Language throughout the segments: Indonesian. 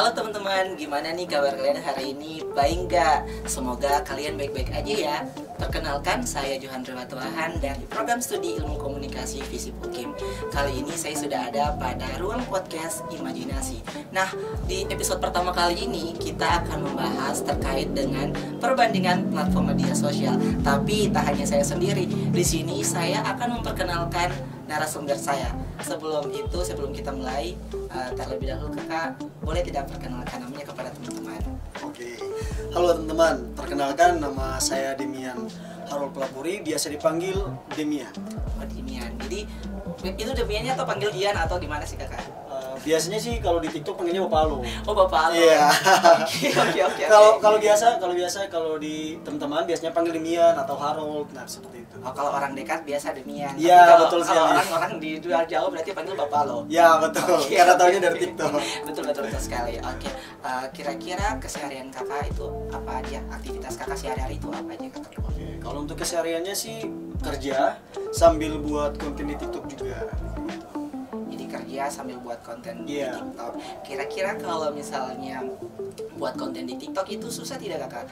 Halo teman-teman, gimana nih kabar kalian hari ini? Baik nggak? Semoga kalian baik-baik aja ya. Perkenalkan, saya Johan Rewatuahan dari Program Studi Ilmu Komunikasi Visip UKIM. Kali ini saya sudah ada pada ruang podcast Imajinasi. Nah, di episode pertama kali ini kita akan membahas terkait dengan perbandingan platform media sosial. Tapi tak hanya saya sendiri, di sini saya akan memperkenalkan narasumber saya. Sebelum kita mulai, terlebih dahulu kakak boleh tidak perkenalkan namanya kepada teman-teman? Oke, halo teman-teman, perkenalkan nama saya Demian Harul Pelapuri, biasa dipanggil Demian. Oh, Demian. Jadi itu Demiannya atau panggil Ian atau di mana sih kakak? Biasanya sih kalau di TikTok panggilnya Bapak Alo. Oh, Bapak Alo. Iya. Oke. Kalau biasa teman-teman biasanya panggil Demian atau Harold, nah seperti itu. Oh, kalau orang dekat biasa Demian. Iya, betul sekali. Kalau orang di luar jauh berarti panggil Bapak Alo. Ya betul, karena tahunya dari TikTok. Betul sekali. Oke. Kira-kira keseharian kakak itu apa aja? Aktivitas kakak sehari-hari itu apa aja kakak? Oke, kalau untuk kesehariannya sih kerja sambil buat konten di TikTok juga. Jadi kerja sambil buat konten di Iya. TikTok. Kira-kira kalau misalnya buat konten di TikTok itu susah tidak kakak?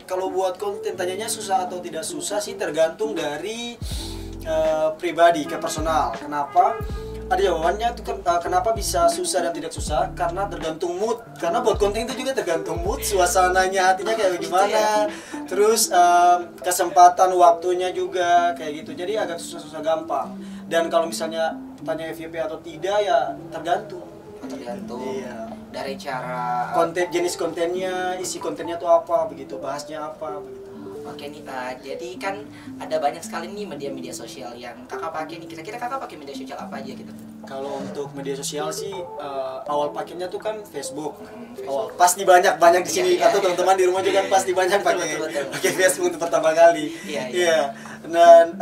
Kalau buat konten tanyanya susah atau tidak susah sih tergantung dari pribadi ke personal. Kenapa? Ada jawabannya tuh kenapa bisa susah dan tidak susah, karena tergantung mood. Karena buat konten itu juga tergantung mood, suasananya, hatinya kayak gimana. Terus kesempatan waktunya juga kayak gitu. Jadi agak susah-susah gampang. Dan kalau misalnya tanya FYP atau tidak ya tergantung. Tergantung Iya. dari cara Konten, jenis kontennya, isi kontennya tuh apa begitu, bahasnya apa begitu. Oke nih, jadi kan ada banyak sekali nih media-media sosial yang kakak pakai nih. Kira-kira kakak pakai media sosial apa aja gitu? Kalau untuk media sosial sih awal pakainya tuh kan Facebook. Facebook. Awal pasti banyak di sini Iya, atau teman-teman di rumah juga kan pasti banyak Betul. pakai Facebook untuk pertama kali. Iya. Dan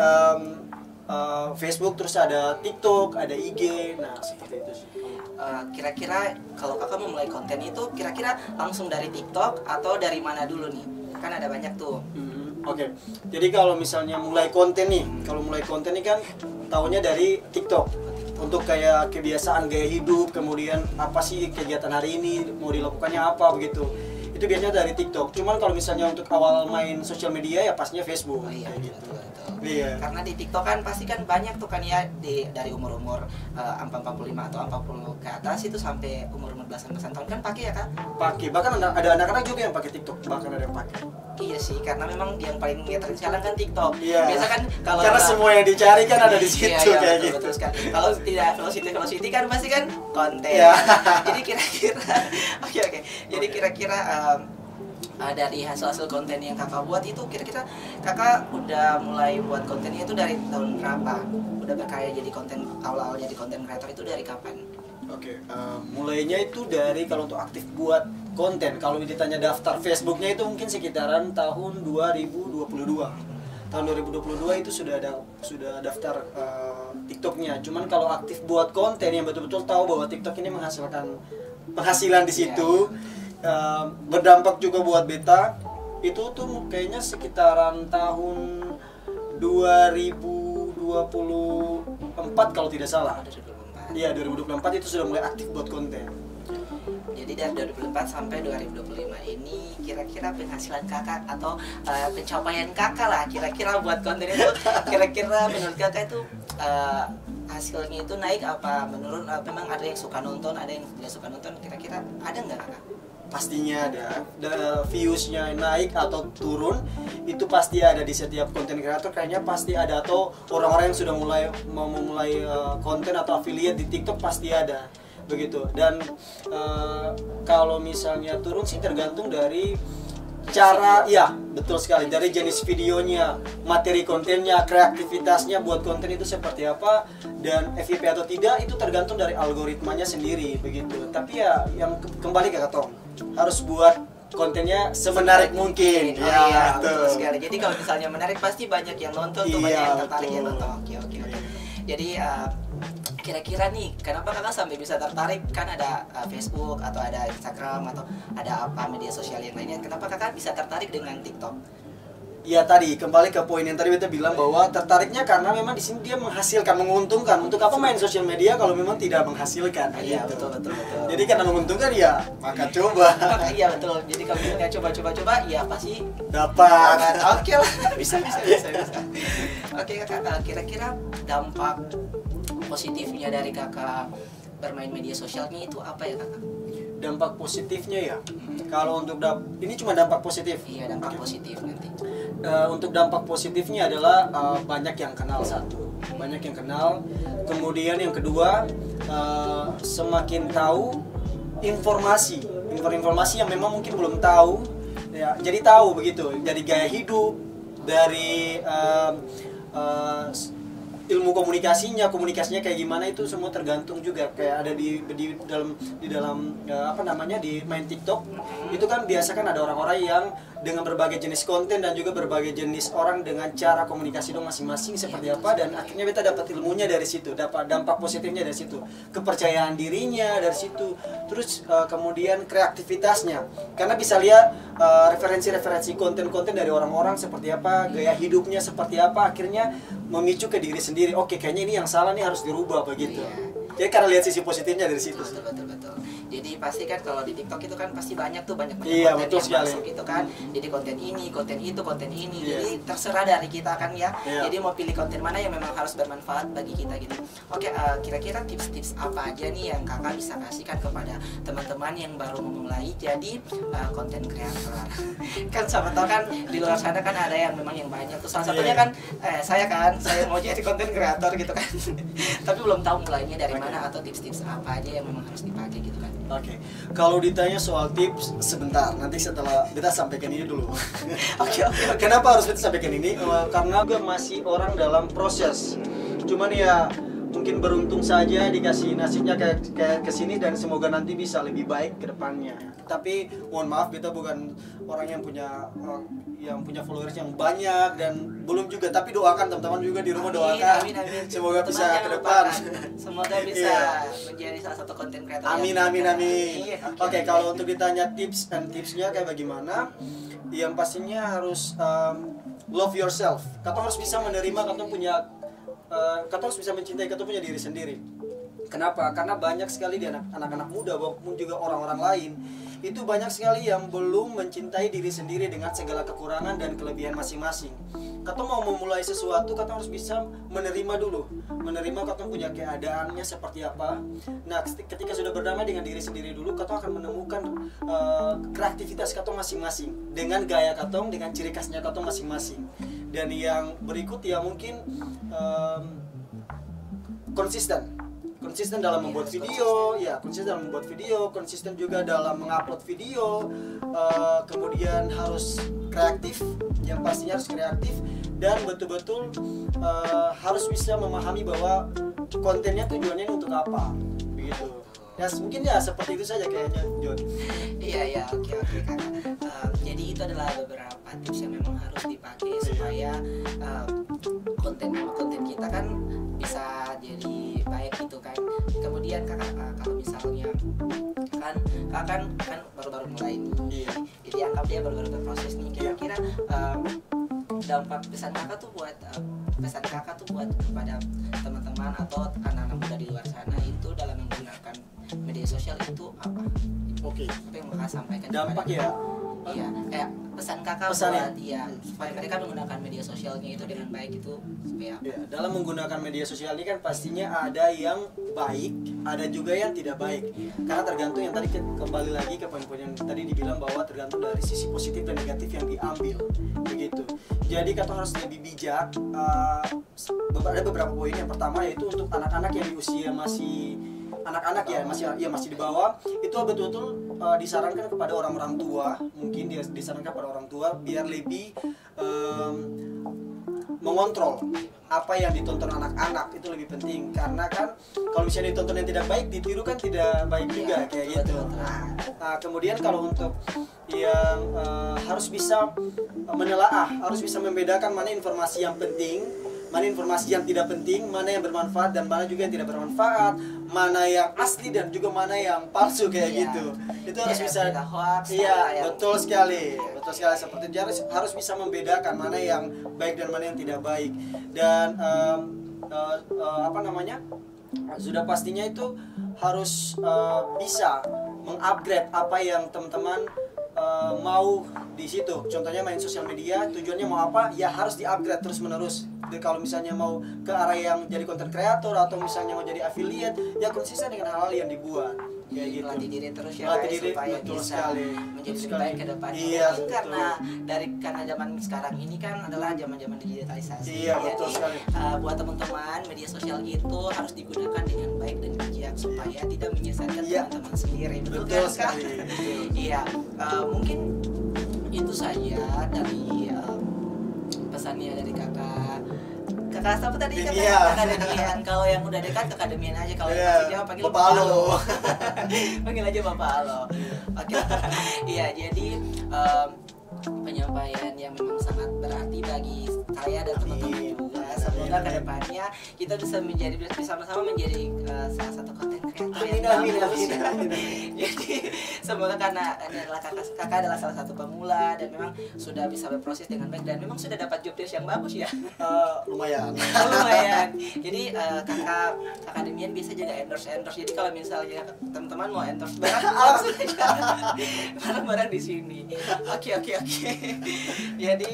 Facebook, terus ada TikTok, ada IG. Nah, seperti itu sih. Kira-kira kalau kakak mau mulai konten itu kira-kira langsung dari TikTok atau dari mana dulu nih? Kan ada banyak tuh. Oke. Jadi kalau misalnya mulai konten nih kan tahunya dari TikTok. Untuk kayak kebiasaan gaya hidup, kemudian apa sih kegiatan hari ini, mau dilakukannya apa begitu. Itu biasanya dari TikTok. Cuman kalau misalnya untuk awal main sosial media ya pastinya Facebook. Oh iya, kayak gitu. betul. Iya. Karena di TikTok kan pasti kan banyak tuh kan ya dari umur-umur 45 atau 40 ke atas itu sampai umur belasan tahun kan pakai ya kak? Pakai. Bahkan ada anak-anak juga yang pakai TikTok. Bahkan ada yang pakai. Iya sih, karena memang yang paling ngetren sekarang kan TikTok. Iya. Biasa kan kalau karena semua yang dicari kan ada di situ iya, kayak betul, gitu. betul sekali. Kalau tidak velocity kan pasti kan konten. Iya. Jadi kira-kira oke. Jadi kira-kira dari hasil konten yang kakak buat itu kira-kira kakak udah mulai buat kontennya itu dari tahun berapa? Udah berkarya jadi konten awal jadi konten creator itu dari kapan? Oke, mulainya itu dari kalau untuk aktif buat konten, kalau ditanya daftar Facebooknya itu mungkin sekitaran tahun 2022. Tahun 2022 itu sudah daftar TikToknya. Cuman kalau aktif buat konten yang betul-betul tahu bahwa TikTok ini menghasilkan penghasilan di situ, berdampak juga buat beta, itu tuh kayaknya sekitaran tahun 2024 kalau tidak salah. 2024. Iya, 2024 itu sudah mulai aktif buat konten. Jadi dari 2024 sampai 2025 ini kira-kira penghasilan kakak atau pencapaian kakak lah kira-kira buat konten itu kira-kira menurut kakak itu hasilnya itu naik apa menurun? Memang ada yang suka nonton, ada yang tidak suka nonton, kira-kira ada nggak kakak? Pastinya ada viewsnya naik atau turun, itu pasti ada di setiap konten kreator, kayaknya pasti ada, atau orang-orang yang sudah mau memulai konten atau affiliate di TikTok pasti ada begitu. Dan kalau misalnya turun sih tergantung dari cara, ya betul sekali, dari jenis videonya, materi kontennya, kreativitasnya buat konten itu seperti apa, dan FYP atau tidak itu tergantung dari algoritmanya sendiri begitu. Tapi ya yang kembali ke Katong, harus buat kontennya semenarik mungkin. Oh, iya, betul sekali. Jadi kalau misalnya menarik pasti banyak yang nonton tuh, banyak yang tertarik yang nonton. Oke. Jadi kira-kira nih kenapa kakak sampai bisa tertarik? Kan ada Facebook atau ada Instagram atau ada apa media sosial yang lainnya, kenapa kakak bisa tertarik dengan TikTok? Ya tadi kembali ke poin yang tadi kita bilang bahwa tertariknya karena memang di sini dia menghasilkan, menguntungkan. Untuk apa main sosial media kalau memang tidak menghasilkan? Iya, gitu. betul. Jadi karena menguntungkan ya maka coba. Iya betul. Jadi kalau misalnya coba, ya pasti Dapat. Oke lah, bisa. Oke kakak, kira-kira dampak positifnya dari kakak bermain media sosialnya itu apa ya kakak? Dampak positifnya ya. Kalau untuk ini cuma dampak positif. Iya, dampak positif nanti. Untuk dampak positifnya adalah banyak yang kenal, satu, banyak yang kenal. Kemudian yang kedua, semakin tahu informasi yang memang mungkin belum tahu, ya, jadi tahu begitu. Dari gaya hidup, dari ilmu komunikasinya kayak gimana, itu semua tergantung juga. Kayak ada di dalam apa namanya, di main TikTok itu kan biasa kan ada orang-orang yang dengan berbagai jenis konten dan juga berbagai jenis orang dengan cara komunikasi dong masing-masing seperti apa, dan akhirnya kita dapat ilmunya dari situ, dapat dampak positifnya dari situ, kepercayaan dirinya dari situ, terus kemudian kreativitasnya, karena bisa lihat referensi-referensi konten-konten dari orang-orang seperti apa, gaya hidupnya seperti apa, akhirnya memicu ke diri sendiri, oke, kayaknya ini yang salah nih, harus dirubah begitu. Jadi karena lihat sisi positifnya dari situ. Betul. Jadi pasti kan kalau di TikTok itu kan pasti banyak konten Iya, yang sekali. masuk gitu kan. Jadi konten ini, konten itu, konten ini. Jadi terserah dari kita kan ya. Jadi mau pilih konten mana yang memang harus bermanfaat bagi kita gitu. Oke, kira-kira tips-tips apa aja nih yang kakak bisa kasihkan kepada teman-teman yang baru memulai jadi konten kreator? Kan sama tau kan di luar sana kan ada yang memang yang banyak tuh. Salah satunya kan saya mau jadi konten kreator gitu kan. Tapi belum tahu mulainya dari mana atau tips-tips apa aja yang memang harus dipakai gitu kan. Oke, kalau ditanya soal tips, sebentar, nanti setelah kita sampaikan ini dulu. Oke. Kenapa harus kita sampaikan ini? Karena gue masih orang dalam proses. Cuman ya mungkin beruntung saja dikasih nasibnya kayak kesini, dan semoga nanti bisa lebih baik ke depannya. Tapi mohon maaf, kita bukan orang yang punya followers yang banyak dan belum juga, tapi doakan teman-teman juga di rumah, doakan. Amin. Semoga Teman bisa jangan ke lupakan. depan. Semoga bisa menjadi salah satu konten kreator. Amin. Oke, kalau untuk ditanya tips and tipsnya kayak bagaimana, yang pastinya harus love yourself. Kata harus bisa menerima, kata harus bisa mencintai, kata punya diri sendiri. Kenapa? Karena banyak sekali di anak-anak muda maupun juga orang-orang lain, itu banyak sekali yang belum mencintai diri sendiri dengan segala kekurangan dan kelebihan masing-masing. Kata mau memulai sesuatu, kata harus bisa menerima dulu, kata punya keadaannya seperti apa. Nah, ketika sudah berdamai dengan diri sendiri dulu, kata akan menemukan kreativitas kata masing-masing dengan gaya kata, dengan ciri khasnya kata masing-masing. Dan yang berikut ya mungkin konsisten dalam membuat video, konsisten juga dalam mengupload video, kemudian harus kreatif, yang pastinya harus kreatif, dan betul-betul harus bisa memahami bahwa kontennya tujuannya untuk apa, begitu. Ya mungkin ya seperti itu saja kayaknya, John. Iya, oke kakak. Jadi itu adalah beberapa tips yang memang harus dipakai supaya konten kita kan bisa jadi baik gitu kan. Kemudian kakak, kalau misalnya kakak kan baru-baru mulai nih, jadi anggap dia baru-baru berproses nih, kira-kira dampak pesan kakak tuh buat kepada teman-teman atau anak-anak muda di luar sana itu dalam menggunakan media sosial itu apa? Oke. Apa yang kakak sampaikan? Dampak ya. Iya, kayak pesan kakak buat supaya mereka menggunakan media sosialnya itu dengan baik itu supaya apa? Ya, dalam menggunakan media sosial ini kan pastinya ada yang baik, ada juga yang tidak baik. Karena tergantung, yang tadi kembali lagi ke poin-poin yang tadi dibilang bahwa tergantung dari sisi positif dan negatif yang diambil, begitu. Jadi kata harus lebih bijak. Ada beberapa poin. Yang pertama yaitu untuk anak-anak yang di usia masih anak-anak ya, masih di bawah, itu betul-betul disarankan kepada orang-orang tua, mungkin disarankan kepada orang tua biar lebih mengontrol apa yang ditonton anak-anak, itu lebih penting. Karena kan kalau misalnya ditonton yang tidak baik, ditiru kan tidak baik juga, kayak gitu. Nah, kemudian kalau untuk yang harus bisa menelaah, harus bisa membedakan mana informasi yang penting, mana informasi yang tidak penting, mana yang bermanfaat dan mana juga yang tidak bermanfaat, mana yang asli dan juga mana yang palsu kayak gitu. Itu harus bisa. Iya, betul sekali. Betul sekali, seperti itu harus bisa membedakan mana yang baik dan mana yang tidak baik. Dan apa namanya? Sudah pastinya itu harus bisa mengupgrade apa yang teman-teman mau di situ. Contohnya main sosial media, tujuannya mau apa? Ya harus di-upgrade terus-menerus. Jadi kalau misalnya mau ke arah yang jadi content creator atau misalnya mau jadi affiliate, ya konsisten dengan hal-hal yang dibuat. Kayak gitu. Latih diri terus ya, Latih diri, supaya betul bisa sekali. menjadi lebih baik ke depannya. Iya, karena zaman sekarang ini kan adalah zaman digitalisasi. Iya, betul Jadi sekali. buat teman-teman, media sosial itu harus digunakan dengan baik dan bijak supaya tidak menyesatkan teman-teman sendiri. Betul kan, sekali. Iya, mungkin itu saja dari pesannya dari kakak apa tadi kakak Demian. Kalau yang udah dekat kakak Demian aja, kalau yang masih jauh panggil Bapak Alo. Panggil aja Bapak Alo. Oke. Iya, jadi penyampaian yang memang sangat berarti bagi saya dan teman-teman juga. Semoga kedepannya kita bisa sama-sama menjadi salah satu konten kreator yang bagus. Jadi semoga karena kakak adalah salah satu pemula dan memang sudah bisa berproses dengan baik dan memang sudah dapat job desk yang bagus ya. Lumayan. Lumayan. Jadi kakak Demian bisa juga endorse. Jadi kalau misalnya teman-teman mau endorse barang langsung aja barang-barang di sini. Oke. Jadi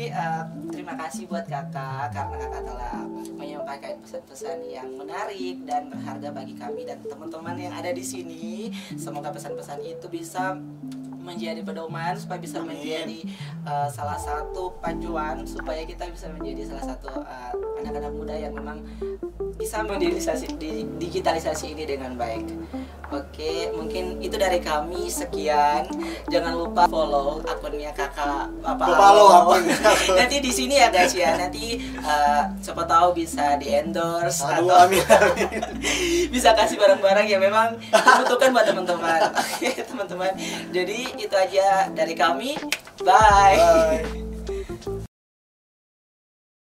terima kasih buat kakak karena kakak telah menyampaikan pesan-pesan yang menarik dan berharga bagi kami dan teman-teman yang ada di sini. Semoga pesan-pesan itu bisa menjadi pedoman supaya bisa menjadi salah satu pacuan supaya kita bisa menjadi salah satu anak-anak muda yang memang bisa digitalisasi ini dengan baik. Oke, mungkin itu dari kami. Sekian. Jangan lupa follow akunnya kakak Bapak Alo. Nanti di sini ya guys ya. Nanti siapa tahu bisa di endorse atau amin. bisa kasih barang-barang yang memang dibutuhkan buat teman-teman. Oke teman-teman. Jadi itu aja dari kami. Bye.